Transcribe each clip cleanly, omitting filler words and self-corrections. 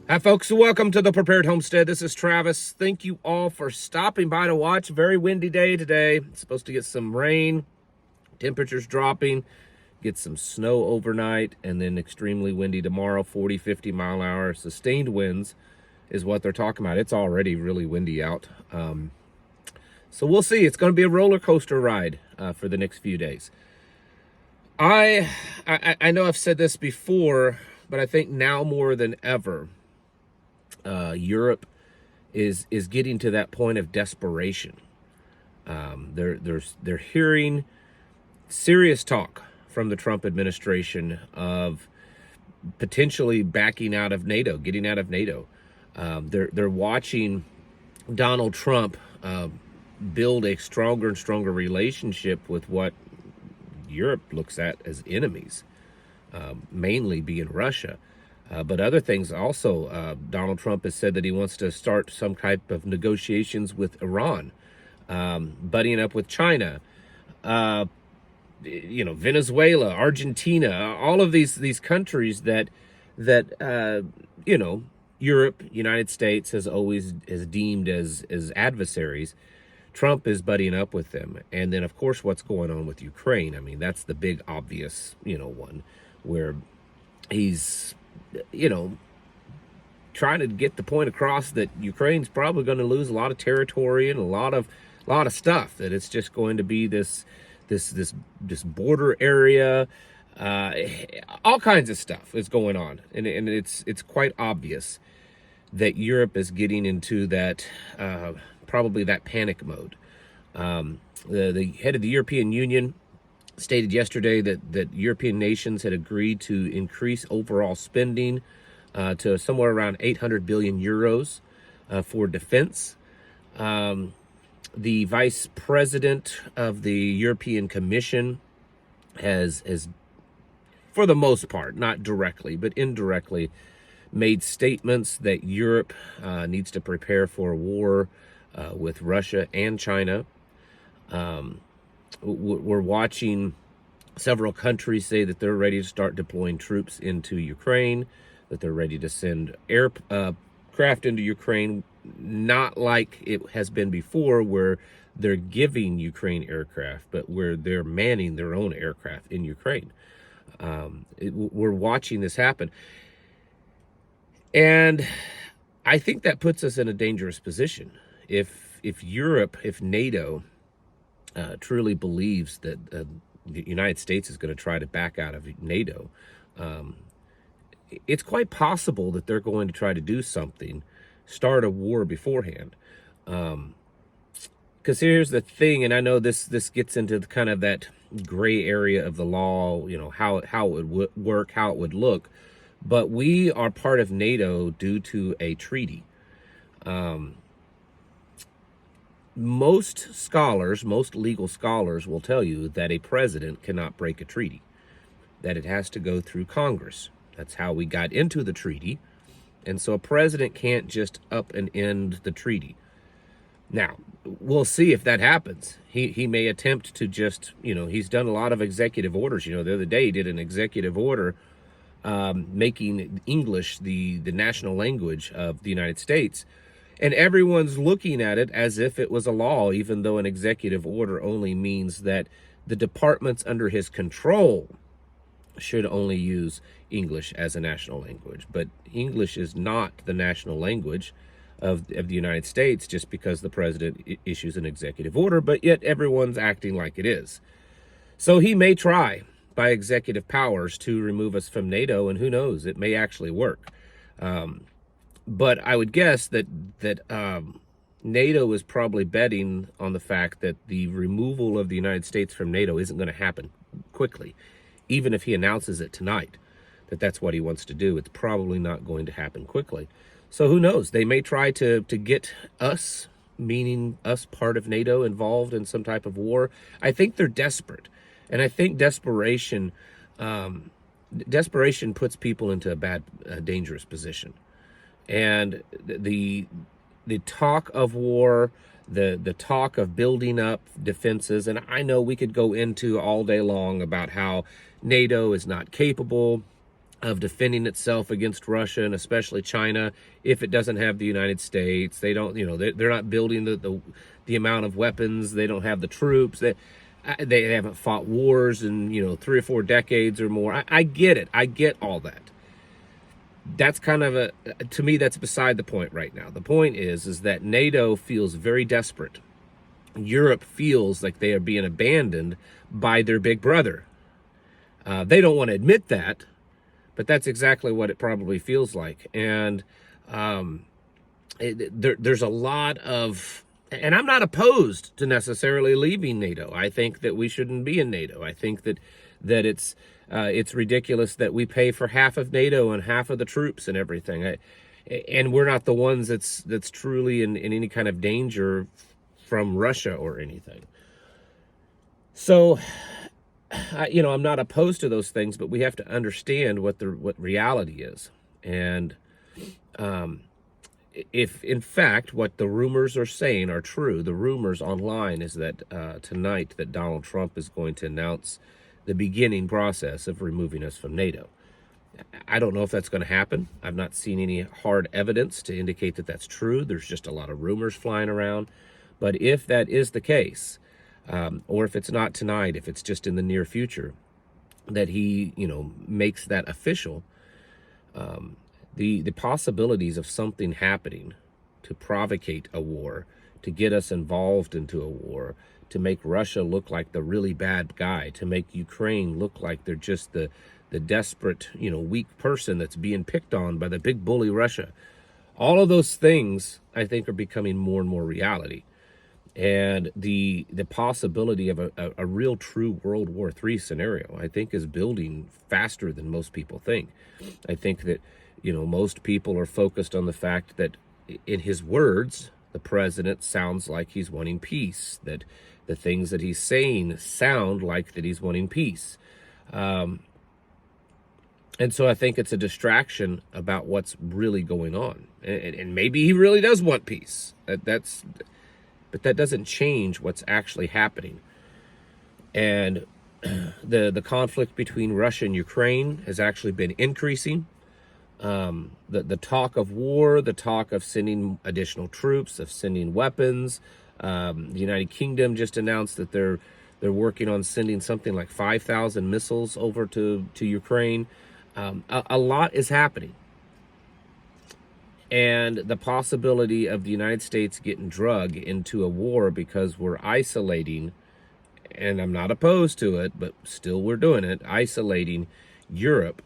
Hi, folks. Welcome to the Prepared Homestead. This is Travis. Thank you all for stopping by to watch. Very windy day today. It's supposed to get some rain, temperatures dropping, get some snow overnight, and then extremely windy tomorrow. 40, 50 mile an hour sustained winds is what they're talking about. It's already really windy out. So we'll see. It's going to be a roller coaster ride for the next few days. I know I've said this before, but I think now more than ever, Europe is getting to that point of desperation. They're hearing serious talk from the Trump administration of potentially backing out of NATO, getting out of NATO. They're watching Donald Trump build a stronger and stronger relationship with what Europe looks at as enemies, mainly being Russia. But other things also, Donald Trump has said that he wants to start some type of negotiations with Iran, buddying up with China, Venezuela, Argentina, all of these countries that Europe, United States has always deemed as adversaries. Trump is buddying up with them. And then, of course, what's going on with Ukraine. I mean, that's the big obvious, one where he's trying to get the point across that Ukraine's probably going to lose a lot of territory and a lot of stuff, that it's just going to be this border area, all kinds of stuff is going on. And it's quite obvious that Europe is getting into that, probably that panic mode. The head of the European Union stated yesterday that European nations had agreed to increase overall spending to somewhere around 800 billion euros for defense. The vice president of the European Commission has, for the most part, not directly, but indirectly, made statements that Europe needs to prepare for a war with Russia and China. We're watching several countries say that they're ready to start deploying troops into Ukraine, that they're ready to send aircraft into Ukraine, not like it has been before where they're giving Ukraine aircraft, but where they're manning their own aircraft in Ukraine. We're watching this happen. And I think that puts us in a dangerous position. If Europe, if NATO truly believes that the United States is going to try to back out of NATO, it's quite possible that they're going to try to do something, start a war beforehand. Because here's the thing, and I know this gets into the kind of that gray area of the law, how it would work, how it would look, but we are part of NATO due to a treaty. Most legal scholars will tell you that a president cannot break a treaty, that it has to go through Congress. That's how we got into the treaty. And so a president can't just up and end the treaty. Now, we'll see if that happens. He may attempt to just, he's done a lot of executive orders. The other day he did an executive order making English the national language of the United States. And everyone's looking at it as if it was a law, even though an executive order only means that the departments under his control should only use English as a national language. But English is not the national language of the United States just because the president issues an executive order, but yet everyone's acting like it is. So he may try by executive powers to remove us from NATO, and who knows, it may actually work. But I would guess that NATO is probably betting on the fact that the removal of the United States from NATO isn't going to happen quickly. Even if he announces it tonight, that's what he wants to do, it's probably not going to happen quickly. So who knows? They may try to get us, meaning us part of NATO, involved in some type of war. I think they're desperate. And I think desperation puts people into a dangerous position. And the talk of war, the talk of building up defenses, and I know we could go into all day long about how NATO is not capable of defending itself against Russia and especially China if it doesn't have the United States. They don't, they're not building the amount of weapons. They don't have the troops. They haven't fought wars in 3 or 4 decades or more. I get it. I get all that. That's kind of to me, that's beside the point right now. The point is that NATO feels very desperate. Europe feels like they are being abandoned by their big brother. They don't want to admit that, but that's exactly what it probably feels like. And there's a lot of, and I'm not opposed to necessarily leaving NATO. I think that we shouldn't be in NATO. I think that it's ridiculous that we pay for half of NATO and half of the troops and everything. And we're not the ones that's truly in any kind of danger from Russia or anything. So, I'm not opposed to those things, but we have to understand what reality is. And if in fact what the rumors are saying are true, the rumors online is that tonight that Donald Trump is going to announce the beginning process of removing us from NATO. I don't know if that's going to happen. I've not seen any hard evidence to indicate that that's true. There's just a lot of rumors flying around. But if that is the case, or if it's not tonight, if it's just in the near future, that he, makes that official, the possibilities of something happening to provocate a war, to get us involved into a war, to make Russia look like the really bad guy, to make Ukraine look like they're just the desperate, weak person that's being picked on by the big bully Russia. All of those things, I think, are becoming more and more reality. And the possibility of a real true World War III scenario, I think, is building faster than most people think. I think that, most people are focused on the fact that, in his words, the president sounds like he's wanting peace, that the things that he's saying sound like that he's wanting peace. And so I think it's a distraction about what's really going on. And maybe he really does want peace. But that doesn't change what's actually happening. And the conflict between Russia and Ukraine has actually been increasing. The talk of war, the talk of sending additional troops, of sending weapons. The United Kingdom just announced that they're working on sending something like 5,000 missiles over to Ukraine. A lot is happening. And the possibility of the United States getting dragged into a war because we're isolating, and I'm not opposed to it, but still we're doing it, isolating Europe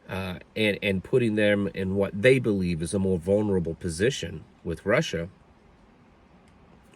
and putting them in what they believe is a more vulnerable position with Russia.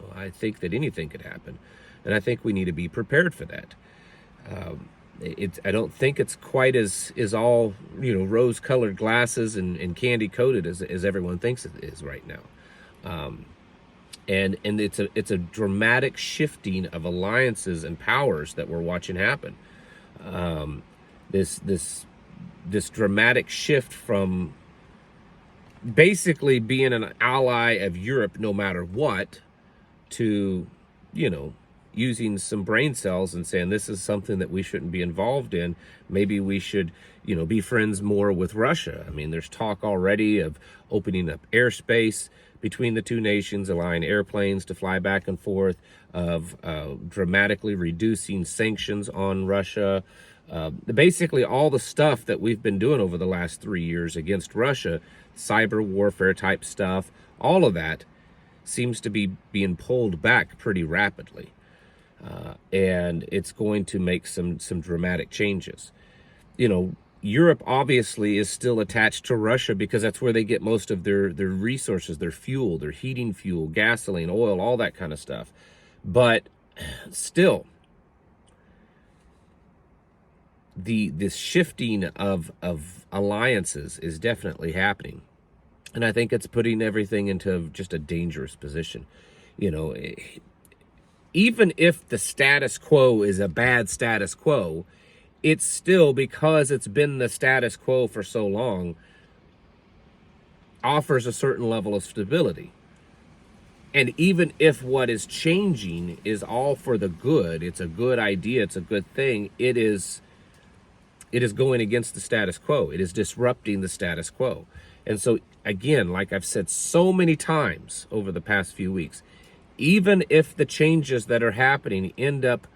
Well, I think that anything could happen. And I think we need to be prepared for that. I don't think it's quite as all, rose-colored glasses and candy-coated as everyone thinks it is right now. And it's a dramatic shifting of alliances and powers that we're watching happen. This dramatic shift from basically being an ally of Europe no matter what to, using some brain cells and saying this is something that we shouldn't be involved in. Maybe we should, be friends more with Russia. I mean, there's talk already of opening up airspace between the two nations, allowing airplanes to fly back and forth, of dramatically reducing sanctions on Russia. Basically all the stuff that we've been doing over the last 3 years against Russia, cyber warfare type stuff, all of that seems to be being pulled back pretty rapidly. And it's going to make some dramatic changes. Europe obviously is still attached to Russia because that's where they get most of their resources, their fuel, their heating fuel, gasoline, oil, all that kind of stuff. But still, this shifting of alliances is definitely happening. And I think it's putting everything into just a dangerous position. Even if the status quo is a bad status quo, it's still, because it's been the status quo for so long, offers a certain level of stability. And even if what is changing is all for the good, it's a good idea, it's a good thing, it is it is going against the status quo. It is disrupting the status quo. And so, again, like I've said so many times over the past few weeks, even if the changes that are happening end up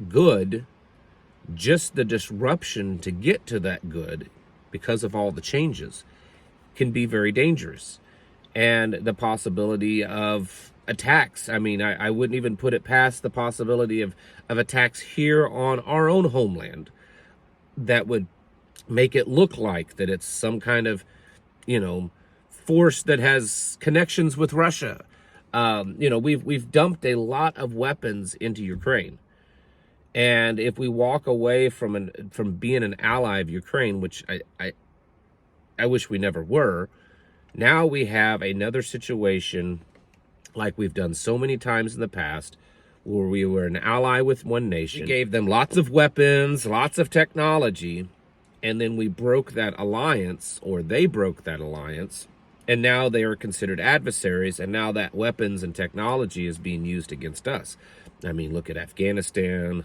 good, just the disruption to get to that good because of all the changes can be very dangerous. And the possibility of attacks. I mean, I wouldn't even put it past the possibility of attacks here on our own homeland that would make it look like that it's some kind of, force that has connections with Russia. We've dumped a lot of weapons into Ukraine. And if we walk away from being an ally of Ukraine, which I wish we never were, now we have another situation like we've done so many times in the past, where we were an ally with one nation. We gave them lots of weapons, lots of technology, and then we broke that alliance, or they broke that alliance, and now they are considered adversaries, and now that weapons and technology is being used against us. I mean, look at Afghanistan,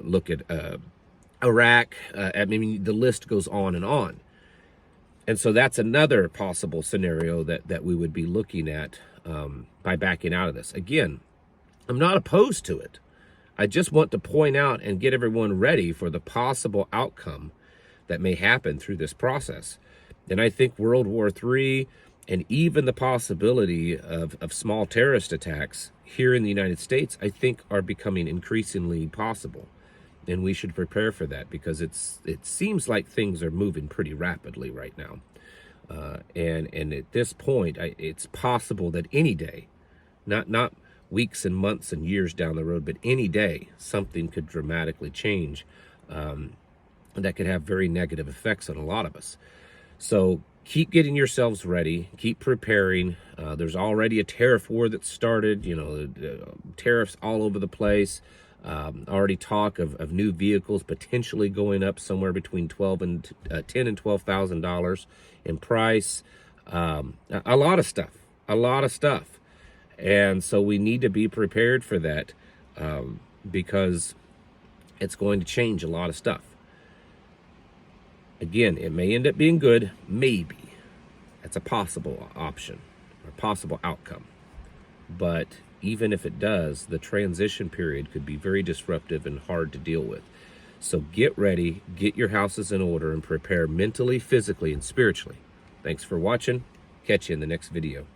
look at Iraq, the list goes on and on. And so that's another possible scenario that we would be looking at by backing out of this. Again, I'm not opposed to it. I just want to point out and get everyone ready for the possible outcome that may happen through this process. And I think World War III and even the possibility of small terrorist attacks here in the United States, I think are becoming increasingly possible. And we should prepare for that, because it seems like things are moving pretty rapidly right now. And at this point, it's possible that any day, not weeks and months and years down the road, but any day, something could dramatically change that could have very negative effects on a lot of us. So keep getting yourselves ready, keep preparing. There's already a tariff war that started, tariffs all over the place. Already talk of new vehicles potentially going up somewhere between $10,000 and $12,000 in price. A lot of stuff. And so we need to be prepared for that, because it's going to change a lot of stuff. Again, it may end up being good, maybe. That's a possible option, or possible outcome. But even if it does, the transition period could be very disruptive and hard to deal with. So get ready, get your houses in order, and prepare mentally, physically, and spiritually. Thanks for watching. Catch you in the next video.